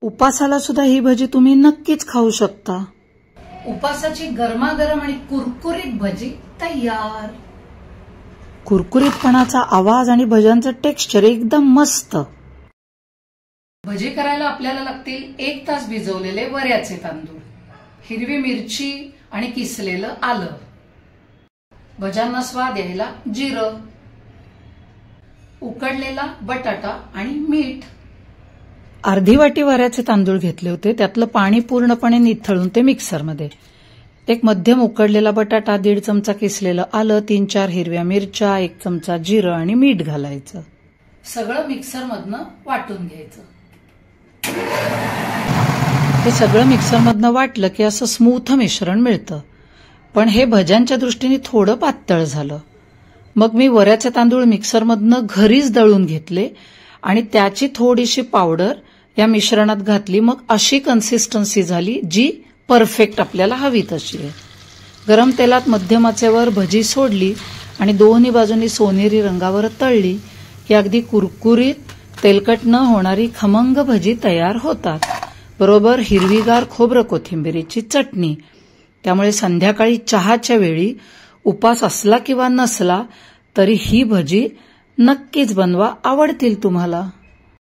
उपासाला सुद्धा ही भजी तुम्ही नक्कीच खाऊ शकता। उपासाची गरमागरम आणि कुरकुरीत भजी तयार। कुरकुरीतपणाचा आवाज आणि भज्यांचं टेक्स्चर एकदम मस्त। भजी करायला आपल्याला लागतील 1 तास भिजवलेले वऱ्याचे तांदूळ, हिरवी मिरची आणि किसलेलं आलं, भज्यांना स्वाद यायला जिरं, उकडलेला बटाटा आणि मीठ। अर्धी वाटी वऱ्याचे तांदूळ घेतले होते, त्यातलं पाणी पूर्णपणे निथळून ते मिक्सरमध्ये, एक मध्यम उकडलेला बटाटा, 1.5 चमचा किसलेलं आलं, 3-4 हिरव्या मिरच्या, 1 चमचा जिरं आणि मीठ घालायचं। सगळं मिक्सरमधनं वाटून घ्यायचं। हे सगळं मिक्सरमधनं वाटलं की असं स्मूथ मिश्रण मिळतं, पण हे भज्यांच्या दृष्टीने थोडं पातळ झालं। मग मी वऱ्याचे तांदूळ मिक्सरमधनं घरीच दळून घेतले आणि त्याची थोडीशी पावडर या मिश्रणात घातली। मग अशी कन्सिस्टन्सी झाली जी परफेक्ट आपल्याला हवी तशी आहे। गरम तेलात मध्यम आचेवर भजी सोडली आणि दोन्ही बाजूंनी सोनेरी रंगावर तळली की अगदी कुरकुरीत तेलकट न होणारी खमंग भजी तयार होतात। बरोबर हिरवीगार खोबरं कोथिंबिरीची चटणी। त्यामुळे संध्याकाळी चहाच्या वेळी उपास असला किंवा नसला तरी ही भजी नक्कीच बनवा, आवडतील तुम्हाला।